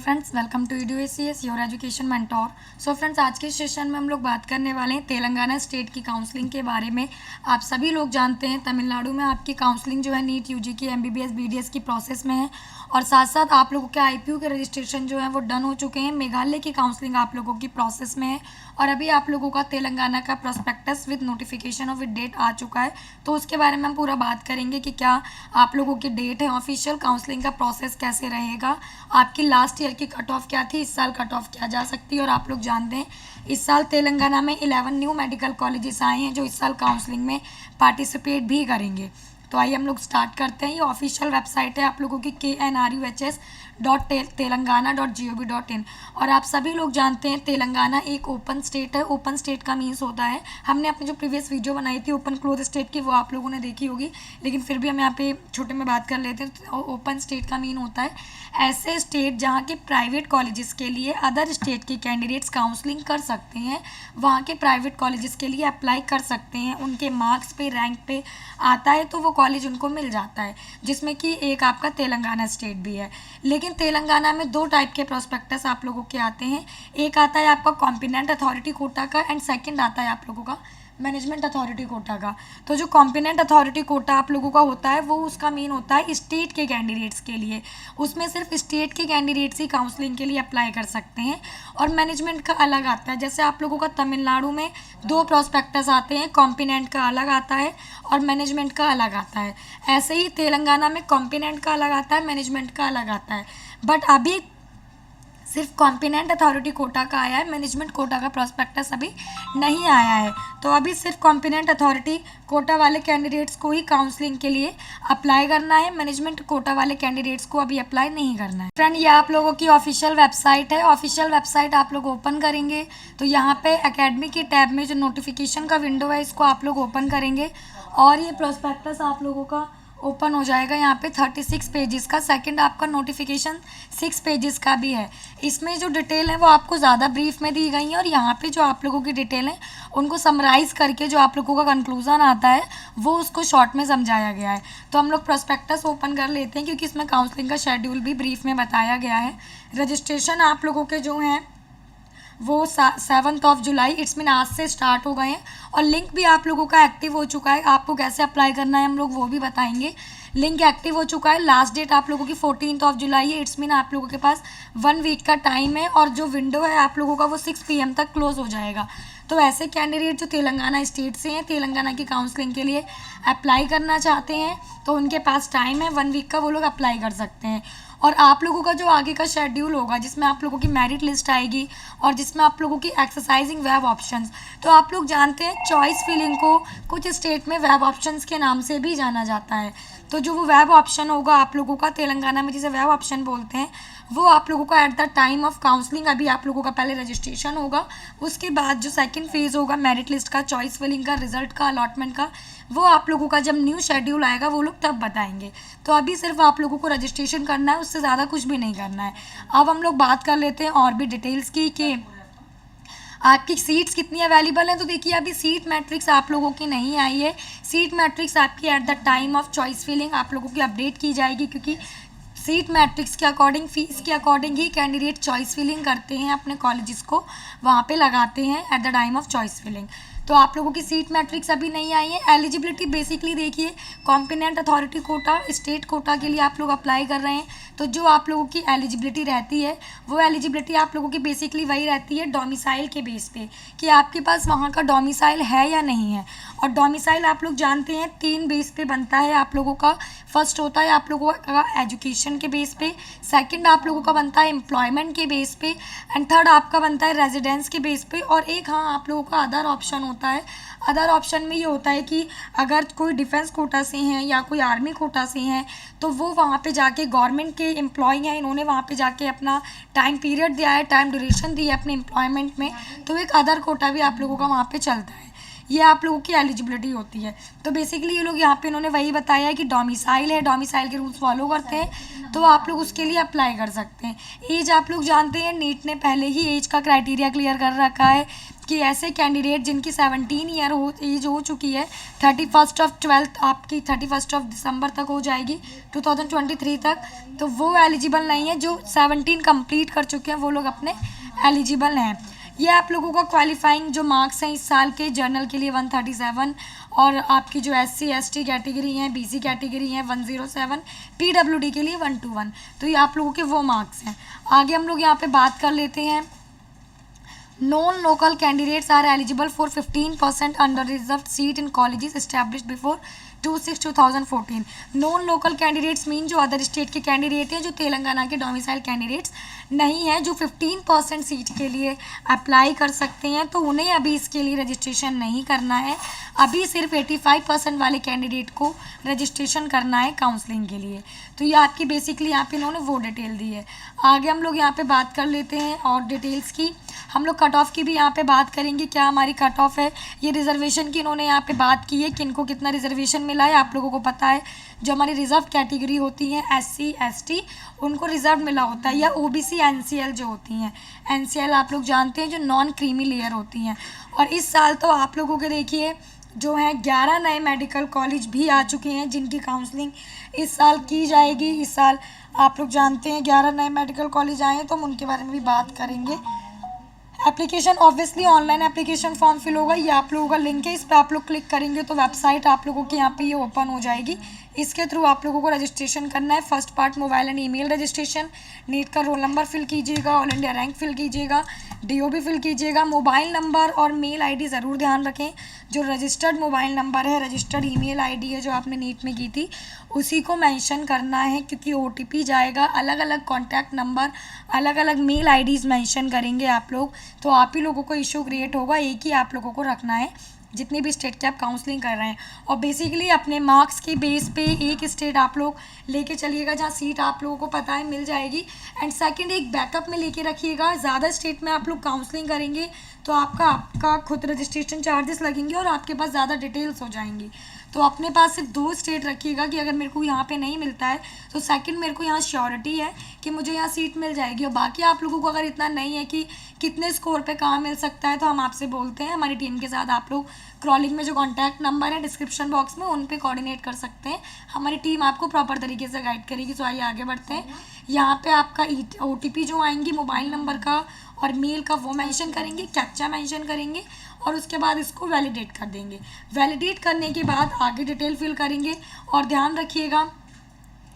Friends, welcome to EDUACS your education mentor. So friends, आज के session में हम लोग बात करने वाले हैं तेलंगाना स्टेट की काउंसलिंग के बारे में। आप सभी लोग जानते हैं तमिलनाडु में आपकी काउंसलिंग जो है नीट यूजी की MBBS BDS की प्रोसेस में है, और साथ साथ आप लोगों के IPU के रजिस्ट्रेशन जो है वो डन हो चुके हैं। मेघालय की काउंसलिंग आप लोगों की प्रोसेस में है, और अभी आप लोगों का तेलंगाना का प्रोस्पेक्टस विद नोटिफिकेशन और विद डेट आ चुका है। तो उसके बारे में हम पूरा बात करेंगे कि क्या आप लोगों की डेट है, ऑफिशियल काउंसलिंग का प्रोसेस कैसे रहेगा, आपकी लास्ट ईयर की कट ऑफ क्या थी, इस साल कट ऑफ क्या जा सकती है। और आप लोग जानते हैं इस साल तेलंगाना में 11 न्यू मेडिकल कॉलेजेस आए हैं जो इस साल काउंसलिंग में पार्टिसिपेट भी करेंगे। तो आइए हम लोग स्टार्ट करते हैं। ये ऑफिशियल वेबसाइट है आप लोगों की knruhs.telangana.gov.in। और आप सभी लोग जानते हैं तेलंगाना एक ओपन स्टेट है। ओपन स्टेट का मीन्स होता है, हमने अपनी जो प्रीवियस वीडियो बनाई थी ओपन क्लोज स्टेट की, वो आप लोगों ने देखी होगी, लेकिन फिर भी हम यहाँ पे छोटे में बात कर लेते हैं। तो ओपन स्टेट का मीन होता है ऐसे स्टेट जहाँ के प्राइवेट कॉलेजेस के लिए अदर स्टेट के कैंडिडेट्स काउंसलिंग कर सकते हैं, वहाँ के प्राइवेट कॉलेजेस के लिए अप्लाई कर सकते हैं। उनके मार्क्स पे, रैंक पे आता है तो वो कॉलेज उनको मिल जाता है, जिसमें कि एक आपका तेलंगाना स्टेट भी है। लेकिन तेलंगाना में दो टाइप के प्रोस्पेक्टस आप लोगों के आते हैं। एक आता है आपका कॉम्पिटेंट अथॉरिटी कोटा का, एंड सेकंड आता है आप लोगों का मैनेजमेंट अथॉरिटी कोटा का। तो जो कॉम्पिटेंट अथॉरिटी कोटा आप लोगों का होता है वो उसका मीन होता है स्टेट के कैंडिडेट्स के लिए। उसमें सिर्फ स्टेट के कैंडिडेट्स ही काउंसलिंग के लिए अप्लाई कर सकते हैं। और मैनेजमेंट का अलग आता है, जैसे आप लोगों का तमिलनाडु में दो प्रोस्पेक्टस आते हैं, कॉम्पिटेंट का अलग आता है और मैनेजमेंट का अलग आता है। ऐसे ही तेलंगाना में कॉम्पिटेंट का अलग आता है, मैनेजमेंट का अलग आता है। बट अभी सिर्फ कॉम्पिटेंट अथॉरिटी कोटा का आया है, मैनेजमेंट कोटा का प्रोस्पेक्टस अभी नहीं आया है। तो अभी सिर्फ कॉम्पिटेंट अथॉरिटी कोटा वाले कैंडिडेट्स को ही काउंसलिंग के लिए अप्लाई करना है, मैनेजमेंट कोटा वाले कैंडिडेट्स को अभी अप्लाई नहीं करना है। फ्रेंड, ये आप लोगों की ऑफिशियल वेबसाइट है। ऑफिशियल वेबसाइट आप लोग ओपन करेंगे तो यहाँ पे एकेडमी की टैब में जो नोटिफिकेशन का विंडो है इसको आप लोग ओपन करेंगे, और ये प्रोस्पेक्टस आप लोगों का ओपन हो जाएगा। यहाँ पे 36 पेजेस का, सेकंड आपका नोटिफिकेशन 6 पेजेस का भी है। इसमें जो डिटेल है वो आपको ज़्यादा ब्रीफ में दी गई है, और यहाँ पे जो आप लोगों की डिटेल है उनको समराइज़ करके जो आप लोगों का कंक्लूजन आता है वो उसको शॉर्ट में समझाया गया है। तो हम लोग प्रोस्पेक्टस ओपन कर लेते हैं क्योंकि इसमें काउंसलिंग का शेड्यूल भी ब्रीफ में बताया गया है। रजिस्ट्रेशन आप लोगों के जो हैं वो 7 जुलाई, इट्स मीन आज से स्टार्ट हो गए हैं, और लिंक भी आप लोगों का एक्टिव हो चुका है। आपको कैसे अप्लाई करना है हम लोग वो भी बताएंगे। लिंक एक्टिव हो चुका है, लास्ट डेट आप लोगों की 14 जुलाई है, इट्स मीन आप लोगों के पास 1 वीक का टाइम है, और जो विंडो है आप लोगों का वो 6 PM तक क्लोज हो जाएगा। तो ऐसे कैंडिडेट जो तेलंगाना स्टेट से हैं, तेलंगाना की काउंसलिंग के लिए अप्लाई करना चाहते हैं, तो उनके पास टाइम है 1 वीक का, वो लोग अप्लाई कर सकते हैं। और आप लोगों का जो आगे का शेड्यूल होगा जिसमें आप लोगों की मेरिट लिस्ट आएगी और जिसमें आप लोगों की एक्सरसाइजिंग वेब ऑप्शंस, तो आप लोग जानते हैं चॉइस फिलिंग को कुछ स्टेट में वेब ऑप्शंस के नाम से भी जाना जाता है। तो जो वो वेब ऑप्शन होगा आप लोगों का तेलंगाना में जिसे वेब ऑप्शन बोलते हैं, वो आप लोगों का eight the time of counselling, अभी आप लोगों का पहले रजिस्ट्रेशन होगा, उसके बाद जो सेकंड फेज़ होगा मेरिट लिस्ट का, चॉइस फिलिंग का, रिजल्ट का, अलॉटमेंट का, वो आप लोगों का जब न्यू शेड्यूल आएगा वो लोग तब बताएंगे। तो अभी सिर्फ आप लोगों को रजिस्ट्रेशन करना है, उससे ज़्यादा कुछ भी नहीं करना है। अब हम लोग बात कर लेते हैं और भी डिटेल्स की कि आपकी सीट्स कितनी अवेलेबल हैं। तो देखिए अभी सीट मैट्रिक्स आप लोगों की नहीं आई है। सीट मैट्रिक्स आपकी at the time of choice filling आप लोगों की अपडेट की जाएगी, क्योंकि सीट मैट्रिक्स के अकॉर्डिंग, फीस के अकॉर्डिंग ही कैंडिडेट चॉइस फिलिंग करते हैं, अपने कॉलेजेस को वहाँ पे लगाते हैं at the time of choice filling. तो आप लोगों की सीट मैट्रिक्स अभी नहीं आई है। एलिजिबिलिटी बेसिकली देखिए, competent authority quota, state quota के लिए आप लोग अप्लाई कर रहे हैं, तो जो आप लोगों की एलिजिबिलिटी रहती है वो एलिजिबिलिटी आप लोगों की बेसिकली वही रहती है डोमिसाइल के बेस पे, कि आपके पास वहाँ का डोमिसाइल है या नहीं है। और डोमिसाइल आप लोग जानते हैं 3 बेस पे बनता है आप लोगों का। फर्स्ट होता है आप लोगों का एजुकेशन के बेस पे, सेकंड आप लोगों का बनता है एम्प्लॉयमेंट के बेस पे, एंड थर्ड आपका बनता है रेजिडेंस के बेस पे। और एक हाँ आप लोगों का अदर ऑप्शन होता है। अदर ऑप्शन में ये होता है कि अगर कोई डिफेंस कोटा से हैं या कोई आर्मी कोटा से हैं, तो वो वहाँ पे जाके गवर्नमेंट के एम्प्लॉय हैं, इन्होंने वहाँ पे जाके अपना टाइम पीरियड दिया है, टाइम ड्यूरेशन दी है अपने एम्प्लॉयमेंट में, तो एक अदर कोटा भी आप लोगों का वहाँ पे चलता है। ये आप लोगों की एलिजिबिलिटी होती है। तो बेसिकली ये लोग यहाँ पे इन्होंने वही बताया है कि डोमिसाइल है, डोमिसाइल के रूल्स फॉलो करते हैं, तो आप लोग उसके लिए अप्लाई कर सकते हैं। एज आप लोग जानते हैं नीट ने पहले ही एज का क्राइटेरिया क्लियर कर रखा है कि ऐसे कैंडिडेट जिनकी 17 ईयर एज हो चुकी है 31/12 आपकी 31 दिसंबर तक हो जाएगी 2023 तक, तो वो एलिजिबल नहीं है। जो 17 कंप्लीट कर चुके हैं वो लोग अपने एलिजिबल हैं। ये आप लोगों का क्वालिफाइंग जो मार्क्स हैं इस साल के जर्नल के लिए 137 और आपकी जो SC ST कैटेगरी हैं BC कैटेगरी हैं 107, PWD के लिए 121। तो ये आप लोगों के वो मार्क्स हैं। आगे हम लोग यहाँ पे बात कर लेते हैं। Non local candidates are eligible for 15% under reserve seat in colleges established before 2/6/2014। Non local candidates mean जो अदर स्टेट के कैंडिडेट हैं, जो तेलंगाना के डोमिसाइल कैंडिडेट्स नहीं हैं, जो 15% सीट के लिए अप्लाई कर सकते हैं, तो उन्हें अभी इसके लिए रजिस्ट्रेशन नहीं करना है। अभी सिर्फ 85% वाले कैंडिडेट को रजिस्ट्रेशन करना है काउंसलिंग के लिए। तो ये आपकी बेसिकली यहाँ पे इन्होंने वो डिटेल दी है। आगे हम लोग यहाँ पे बात कर लेते हैं और डिटेल्स की। हम लोग कट ऑफ की भी यहाँ पे बात करेंगे, क्या हमारी कट ऑफ है। ये रिजर्वेशन की इन्होंने यहाँ पे बात की है कि इनको कितना रिजर्वेशन मिला है। आप लोगों को पता है जो हमारी रिजर्व कैटेगरी होती है SC ST उनको रिजर्व मिला होता है, या OBC NCL जो होती हैं। NCL आप लोग जानते हैं जो नॉन क्रीमी लेयर होती हैं। और इस साल तो आप लोगों के देखिए जो हैं 11 नए मेडिकल कॉलेज भी आ चुके हैं जिनकी काउंसलिंग इस साल की जाएगी। इस साल आप लोग जानते हैं 11 नए मेडिकल कॉलेज आए हैं, तो हम उनके बारे में भी बात करेंगे। Application obviously online application form fill होगा, ये आप लोगों का लिंक है, इस पर आप लोग क्लिक करेंगे तो वेबसाइट आप लोगों के यहाँ पे ये ओपन हो जाएगी। इसके थ्रू आप लोगों को रजिस्ट्रेशन करना है। First part mobile and email registration, NEET का रोल नंबर फिल कीजिएगा, ऑल इंडिया रैंक फिल कीजिएगा, DOB फिल कीजिएगा। मोबाइल नंबर और मेल ID ज़रूर ध्यान रखें। जो रजिस्टर्ड मोबाइल नंबर है, रजिस्टर्ड ईमेल ID है जो आपने नीट में की थी, उसी को मेंशन करना है, क्योंकि OTP जाएगा। अलग अलग कॉन्टैक्ट नंबर, अलग अलग मेल IDs मेंशन करेंगे आप लोग, तो आप ही लोगों को इशू क्रिएट होगा। एक ही आप लोगों को रखना है जितनी भी स्टेट के आप काउंसलिंग कर रहे हैं। और बेसिकली अपने मार्क्स के बेस पे एक स्टेट आप लोग लेके चलिएगा जहाँ सीट आप लोगों को पता है मिल जाएगी। एंड सेकंड एक बैकअप में लेके रखिएगा। ज़्यादा स्टेट में आप लोग काउंसलिंग करेंगे तो आपका खुद रजिस्ट्रेशन चार्जेस लगेंगे और आपके पास ज़्यादा डिटेल्स हो जाएंगी। तो अपने पास सिर्फ 2 स्टेट रखिएगा कि अगर मेरे को यहाँ पे नहीं मिलता है तो सेकंड मेरे को यहाँ श्योरिटी है कि मुझे यहाँ सीट मिल जाएगी। और बाकी आप लोगों को अगर इतना नहीं है कि कितने स्कोर पे कहाँ मिल सकता है, तो हम आपसे बोलते हैं हमारी टीम के साथ आप लोग क्रॉलिंग में जो कॉन्टैक्ट नंबर है डिस्क्रिप्शन बॉक्स में उन पे कोऑर्डिनेट कर सकते हैं। हमारी टीम आपको प्रॉपर तरीके से गाइड करेगी। तो आइए आगे बढ़ते हैं। यहाँ पे आपका OTP जो आएंगी मोबाइल नंबर का और मेल का वो मेंशन करेंगे, कैप्चा मेंशन करेंगे और उसके बाद इसको वैलिडेट कर देंगे। वैलिडेट करने के बाद आगे डिटेल फिल करेंगे। और ध्यान रखिएगा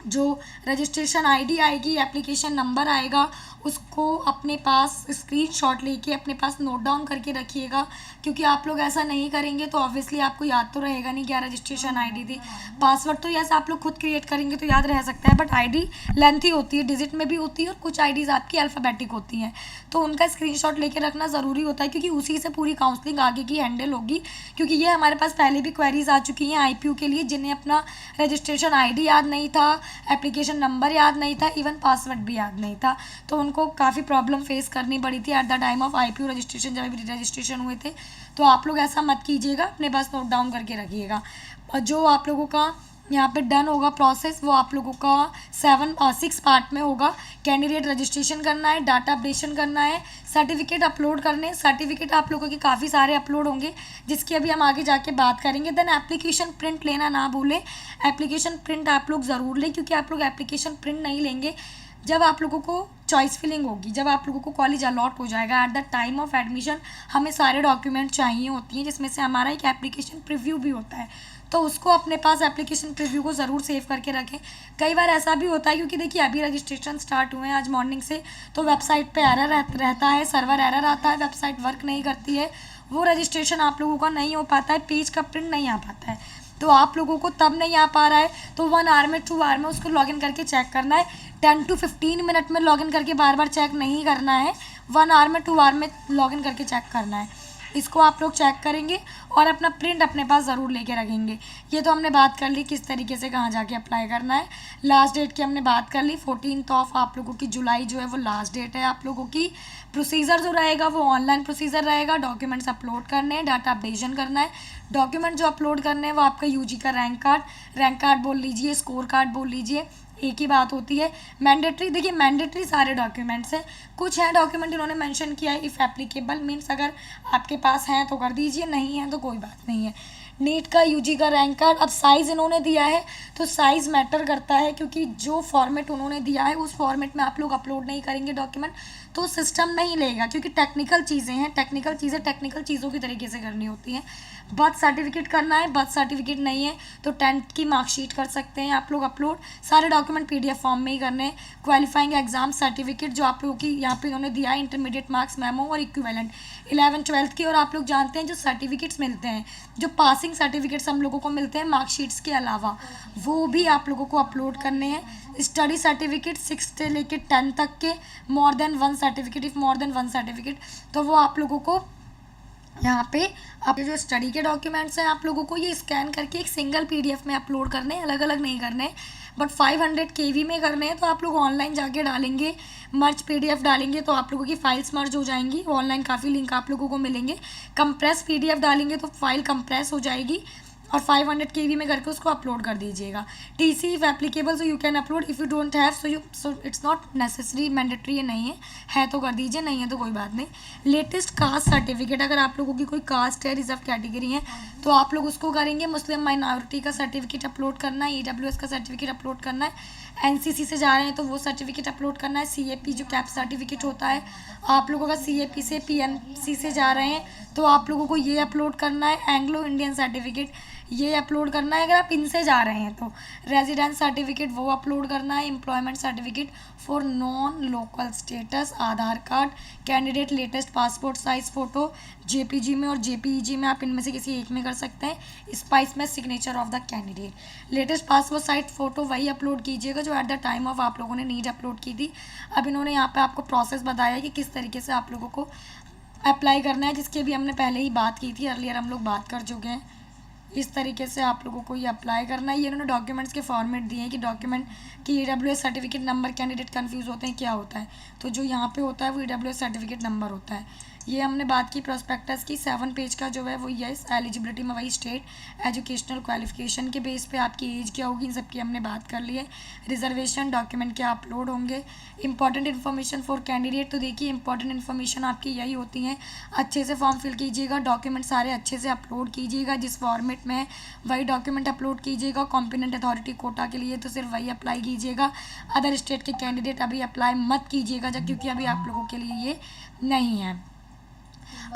जो रजिस्ट्रेशन ID आएगी, एप्लीकेशन नंबर आएगा, उसको अपने पास स्क्रीनशॉट लेके अपने पास नोट डाउन करके रखिएगा, क्योंकि आप लोग ऐसा नहीं करेंगे तो ऑब्वियसली आपको याद तो रहेगा नहीं क्या रजिस्ट्रेशन ID थी। पासवर्ड तो यस आप लोग खुद क्रिएट करेंगे तो याद रह सकता है, बट ID लेंथी होती है, डिजिट में भी होती है और कुछ IDs आपकी अल्फ़ाबेटिक होती हैं, तो उनका स्क्रीनशॉट लेके रखना ज़रूरी होता है, क्योंकि उसी से पूरी काउंसलिंग आगे की हैंडल होगी। क्योंकि ये हमारे पास पहले भी क्वेरीज आ चुकी हैं IPU के लिए, जिन्हें अपना रजिस्ट्रेशन ID याद नहीं था, एप्लीकेशन नंबर याद नहीं था, इवन पासवर्ड भी याद नहीं था, तो उनको काफ़ी प्रॉब्लम फेस करनी पड़ी थी eight the time of IPU registration. जब भी रजिस्ट्रेशन हुए थे तो आप लोग ऐसा मत कीजिएगा, अपने पास नोट डाउन करके रखिएगा। और जो आप लोगों का यहाँ पे डन होगा प्रोसेस वो आप लोगों का 6 पार्ट में होगा। कैंडिडेट रजिस्ट्रेशन करना है, डाटा अपडेशन करना है, सर्टिफिकेट अपलोड करने। सर्टिफिकेट आप लोगों के काफ़ी सारे अपलोड होंगे जिसकी अभी हम आगे जाके बात करेंगे। देन एप्लीकेशन प्रिंट लेना ना भूलें, एप्लीकेशन प्रिंट आप लोग ज़रूर लें, क्योंकि आप लोग एप्लीकेशन प्रिंट नहीं लेंगे जब आप लोगों को चॉइस फिलिंग होगी, जब आप लोगों को कॉलेज अलॉट हो जाएगा eight the time of admission हमें सारे डॉक्यूमेंट चाहिए होती हैं, जिसमें से हमारा एक एप्लीकेशन प्रीव्यू भी होता है, तो उसको अपने पास एप्लीकेशन प्रीव्यू को ज़रूर सेव करके रखें। कई बार ऐसा भी होता है क्योंकि देखिए अभी रजिस्ट्रेशन स्टार्ट हुए हैं आज मॉर्निंग से, तो वेबसाइट पे एरर रहता है, सर्वर एरर आता है, वेबसाइट वर्क नहीं करती है, वो रजिस्ट्रेशन आप लोगों का नहीं हो पाता है, पेज का प्रिंट नहीं आ पाता है, तो आप लोगों को तब नहीं आ पा रहा है तो 1 आवर में 2 आवर में उसको लॉगिन करके चेक करना है। 10 to 15 मिनट में लॉगिन करके बार बार चेक नहीं करना है, 1 आवर में 2 आवर में लॉगिन करके चेक करना है। इसको आप लोग चेक करेंगे और अपना प्रिंट अपने पास ज़रूर लेके रखेंगे। ये तो हमने बात कर ली किस तरीके से कहाँ जाके अप्लाई करना है। लास्ट डेट की हमने बात कर ली, 14 आप लोगों की जुलाई जो है वो लास्ट डेट है आप लोगों की। प्रोसीजर जो रहेगा वो ऑनलाइन प्रोसीजर रहेगा, डॉक्यूमेंट्स अपलोड करने हैं, डाटा अपडेशन करना है। डॉक्यूमेंट जो अपलोड करने हैं वो आपका UG का रैंक कार्ड बोल लीजिए, स्कोर कार्ड बोल लीजिए, एक ही बात होती है। मैंडेटरी, देखिए मैंडेटरी सारे डॉक्यूमेंट्स हैं, कुछ है डॉक्यूमेंट इन्होंने मेंशन किया है इफ़ एप्लीकेबल, मीन्स अगर आपके पास हैं तो कर दीजिए, नहीं है तो कोई बात नहीं है। नीट का यूजी का रैंक कार्ड, अब साइज़ इन्होंने दिया है तो साइज़ मैटर करता है, क्योंकि जो फॉर्मेट उन्होंने दिया है उस फॉर्मेट में आप लोग अपलोड नहीं करेंगे डॉक्यूमेंट तो सिस्टम नहीं लेगा, क्योंकि टेक्निकल चीज़ें हैं, टेक्निकल चीज़ों की तरीके से करनी होती हैं। बर्थ सर्टिफिकेट करना है, बर्थ सर्टिफिकेट नहीं है तो 10th की मार्कशीट कर सकते हैं आप लोग अपलोड, सारे डॉक्यूमेंट PDF फॉर्म में ही करने हैं। क्वालिफाइंग एग्जाम सर्टिफिकेट जो आप लोगों की यहाँ पे इन्होंने दिया है, इंटरमीडिएट मार्क्स, मेमो और इक्विवेलेंट 11th-12th की। और आप लोग जानते हैं जो सर्टिफिकेट्स मिलते हैं, जो पासिंग सर्टिफिकेट्स हम लोगों को मिलते हैं मार्कशीट्स के अलावा, वो भी आप लोगों को अपलोड करने हैं। स्टडी सर्टिफिकेट 6 से लेकर 10 तक के, more than 1 certificate, if more than 1 certificate तो वो आप लोगों को यहाँ पे आपके जो स्टडी के डॉक्यूमेंट्स हैं आप लोगों को ये स्कैन करके एक सिंगल PDF में अपलोड करने हैं, अलग अलग नहीं करने, बट 500 KB में करने हैं। तो आप लोग ऑनलाइन जाके डालेंगे, मर्ज PDF डालेंगे तो आप लोगों की फाइल्स मर्ज हो जाएंगी, ऑनलाइन काफ़ी लिंक आप लोगों को मिलेंगे। कंप्रेस PDF डालेंगे तो फाइल कंप्रेस हो जाएगी और 500 KB में करके उसको अपलोड कर दीजिएगा। TC if applicable so you can upload, if you don't have so it's not necessary, mandatory ये नहीं है तो कर दीजिए, नहीं है तो कोई बात नहीं। लेटेस्ट कास्ट सर्टिफिकेट, अगर आप लोगों की कोई कास्ट है, रिजर्व कैटेगरी है तो आप लोग उसको करेंगे। मुस्लिम माइनॉरिटी का सर्टिफिकेट अपलोड करना है, EWS का सर्टिफिकेट अपलोड करना है, NCC से जा रहे हैं तो वो सर्टिफिकेट अपलोड करना है, CAP जो कैप सर्टिफिकेट होता है, आप लोगों का CAP से PMC से जा रहे हैं तो आप लोगों को ये अपलोड करना है। एंग्लो इंडियन सर्टिफिकेट ये अपलोड करना है अगर आप इनसे जा रहे हैं तो। रेजिडेंस सर्टिफिकेट वो अपलोड करना है। Employment certificate for non local status, Aadhaar card, candidate latest passport size photo JPG में और JPEG में, आप इनमें से किसी एक में कर सकते हैं। स्पाइस में signature of the candidate, latest passport size photo वही अपलोड कीजिएगा जो एट द टाइम ऑफ आप लोगों ने नीड अपलोड की थी। अब इन्होंने यहाँ पे आपको प्रोसेस बताया कि किस तरीके से आप लोगों को अप्लाई करना है, जिसकी भी हमने पहले ही बात की थी, अर्लियर हम लोग बात कर चुके हैं। इस तरीके से आप लोगों को ये अप्लाई करना है। ये उन्होंने डॉक्यूमेंट्स के फॉर्मेट दिए हैं कि डॉक्यूमेंट की EWS certificate number, candidate confuse होते हैं क्या होता है, तो जो यहाँ पे होता है वो EWS सर्टिफिकेट नंबर होता है। ये हमने बात की प्रोस्पेक्टस की, 7 पेज का जो है वो यस एलिजिबिलिटी में वही स्टेट, एजुकेशनल क्वालिफिकेशन के बेस पे आपकी एज क्या होगी, इन सब की हमने बात कर ली है। रिजर्वेशन डॉक्यूमेंट क्या अपलोड होंगे, इंपॉर्टेंट इन्फॉर्मेशन फॉर कैंडिडेट, तो देखिए इंपॉर्टेंट इन्फॉर्मेशन आपकी यही होती हैं, अच्छे से फॉर्म फिल कीजिएगा, डॉक्यूमेंट सारे अच्छे से अपलोड कीजिएगा, जिस फॉर्मेट में वही डॉक्यूमेंट अपलोड कीजिएगा। कॉम्पिटेंट अथॉरिटी कोटा के लिए तो सिर्फ वही अप्लाई कीजिएगा, अदर स्टेट के कैंडिडेट अभी अप्लाई मत कीजिएगा जब, क्योंकि अभी आप लोगों के लिए ये नहीं है।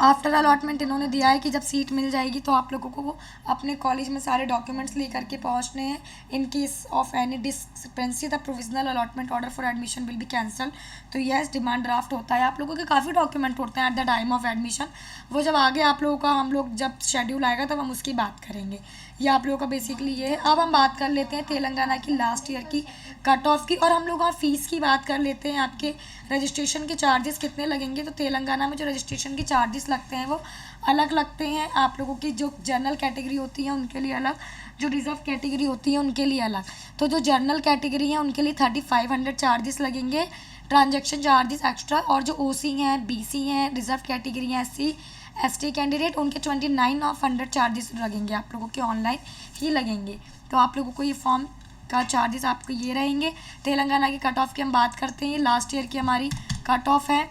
आफ्टर अलॉटमेंट इन्होंने दिया है कि जब सीट मिल जाएगी तो आप लोगों को अपने कॉलेज में सारे डॉक्यूमेंट्स ले करके पहुंचने हैं। In case of any discrepancy the provisional allotment order for admission will be cancel, तो यस डिमांड ड्राफ्ट होता है, आप लोगों के काफ़ी डॉक्यूमेंट होते हैं at the time of admission, वो जब आगे आप लोगों का हम लोग जब शेड्यूल आएगा तब हम उसकी बात करेंगे। ये आप लोगों का बेसिकली ये है। अब हम बात कर लेते हैं तेलंगाना की लास्ट ईयर की कट ऑफ की, और हम लोग वहाँ फ़ीस की बात कर लेते हैं। आपके रजिस्ट्रेशन के चार्जेस कितने लगेंगे, तो तेलंगाना में जो रजिस्ट्रेशन के चार्जेस लगते हैं वो अलग लगते हैं। आप लोगों की जो जनरल कैटेगरी होती है उनके लिए अलग, जो रिजर्व कैटेगरी होती है उनके लिए अलग। तो जो जनरल कैटेगरी है उनके लिए 3500 चार्जेस लगेंगे, ट्रांजैक्शन चार्जेस एक्स्ट्रा, और जो OC हैं, BC हैं, रिजर्व कैटेगरी हैं, SC ST कैंडिडेट, उनके 2900 चार्जेस लगेंगे, आप लोगों के ऑनलाइन ही लगेंगे। तो आप लोगों को ये फॉर्म का चार्जेस आपको ये रहेंगे। तेलंगाना की कट ऑफ की हम बात करते हैं, लास्ट ईयर की हमारी कट ऑफ है।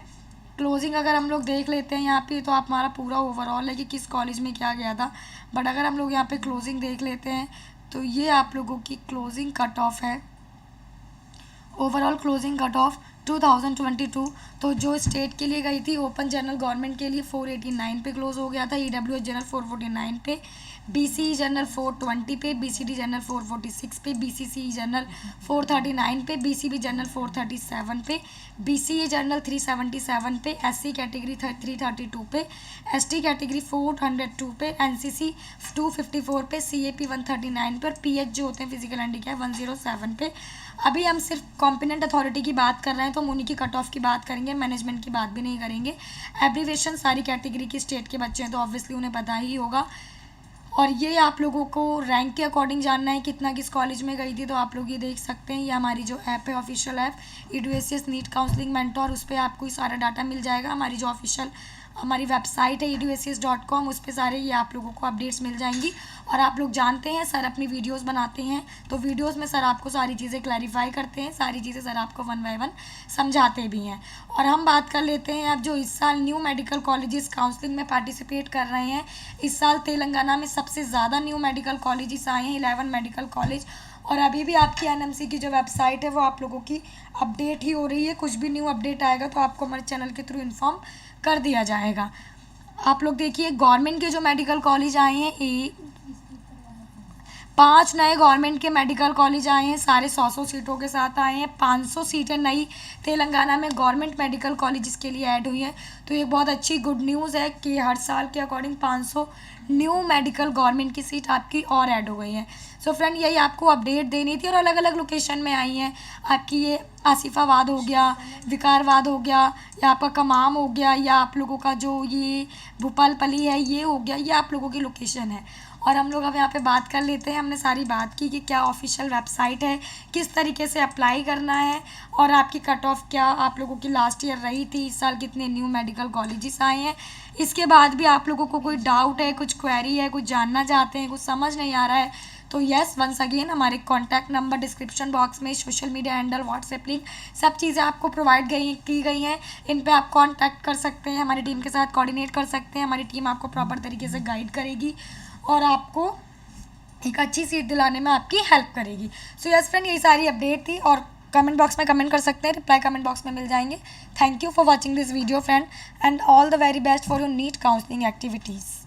क्लोजिंग अगर हम लोग देख लेते हैं यहाँ पे, तो आप हमारा पूरा ओवरऑल है कि किस कॉलेज में क्या गया था, बट अगर हम लोग यहाँ पे क्लोजिंग देख लेते हैं तो ये आप लोगों की क्लोजिंग कट ऑफ है, ओवरऑल क्लोजिंग कट ऑफ 2022। तो जो स्टेट के लिए गई थी ओपन जनरल गवर्नमेंट के लिए 489 पे क्लोज हो गया था, EWS जनरल 449 पे, BC जनरल 420 पे, BCD जनरल 446 पे, BCC जनरल 439 पे, BCB जनरल 437 पे, BCA जनरल 377 पे, SC कैटेगरी 332 पे, ST कैटेगरी 402 पे, NCC 254 पे, CAP 139 पे, और PH जो होते हैं फिजिकल हैंडीकैप 107 पे। अभी हम सिर्फ कॉम्पिटेंट अथॉरिटी की बात कर रहे हैं तो हम उन्हीं की कट ऑफ की बात करेंगे, मैनेजमेंट की बात भी नहीं करेंगे। एब्रीवेशन सारी कैटेगरी की स्टेट के बच्चे हैं तो ऑब्वियसली उन्हें पता ही होगा। और ये आप लोगों को रैंक के अकॉर्डिंग जानना है कितना किस कॉलेज में गई थी, तो आप लोग ये देख सकते हैं, ये हमारी जो ऐप है official app EDUACS NEET counselling mentor, उस पर आपको सारा डाटा मिल जाएगा। हमारी जो ऑफिशियल हमारी वेबसाइट है eduacs.com, उस पर सारे ये आप लोगों को अपडेट्स मिल जाएंगी। और आप लोग जानते हैं सर अपनी वीडियोस बनाते हैं, तो वीडियोस में सर आपको सारी चीज़ें क्लैरिफाई करते हैं, सारी चीज़ें सर आपको 1 बाय 1 समझाते भी हैं। और हम बात कर लेते हैं अब जो इस साल न्यू मेडिकल कॉलेजेस काउंसलिंग में पार्टिसिपेट कर रहे हैं। इस साल तेलंगाना में सबसे ज़्यादा न्यू मेडिकल कॉलेजेस आए हैं, 11 मेडिकल कॉलेज। और अभी भी आपकी एनएमसी की जो वेबसाइट है वो आप लोगों की अपडेट ही हो रही है, कुछ भी न्यू अपडेट आएगा तो आपको हमारे चैनल के थ्रू इन्फॉर्म कर दिया जाएगा। आप लोग देखिए गवर्नमेंट के जो मेडिकल कॉलेज आए हैं, 5 नए गवर्नमेंट के मेडिकल कॉलेज आए हैं, सारे 100 सीटों के साथ आए हैं। 500 सीटें नई तेलंगाना में गवर्नमेंट मेडिकल कॉलेज के लिए ऐड हुई हैं। तो ये बहुत अच्छी गुड न्यूज़ है कि हर साल के अकॉर्डिंग 500 न्यू मेडिकल गवर्नमेंट की सीट आपकी और ऐड हो गई हैं। सो फ्रेंड यही आपको अपडेट देनी थी और अलग अलग लोकेशन में आई हैं आपकी। ये आसिफाबाद हो गया, विकारवाद हो गया, या आपका कमाम हो गया, या आप लोगों का जो ये भूपालपल्ली है ये हो गया, ये आप लोगों की लोकेशन है। और हम लोग अब यहाँ पे बात कर लेते हैं, हमने सारी बात की कि क्या ऑफिशियल वेबसाइट है, किस तरीके से अप्लाई करना है, और आपकी कट ऑफ क्या आप लोगों की लास्ट ईयर रही थी, इस साल कितने न्यू मेडिकल कॉलेजेस आए हैं। इसके बाद भी आप लोगों को कोई डाउट है, कुछ क्वेरी है, कुछ जानना चाहते हैं, कुछ समझ नहीं आ रहा है, तो यस वंस अगेन हमारे कॉन्टैक्ट नंबर डिस्क्रिप्शन बॉक्स में, social media handle, WhatsApp link, सब चीज़ें आपको प्रोवाइड की गई हैं। इन पे आप कांटेक्ट कर सकते हैं, हमारी टीम के साथ कोऑर्डिनेट कर सकते हैं। हमारी टीम आपको प्रॉपर तरीके से गाइड करेगी और आपको एक अच्छी सीट दिलाने में आपकी हेल्प करेगी। सो यस फ्रेंड यही सारी अपडेट थी, और कमेंट बॉक्स में कमेंट कर सकते हैं, रिप्लाई कमेंट बॉक्स में मिल जाएंगे। Thank you for watching this video friend, and all the very best for your NEET counselling activities.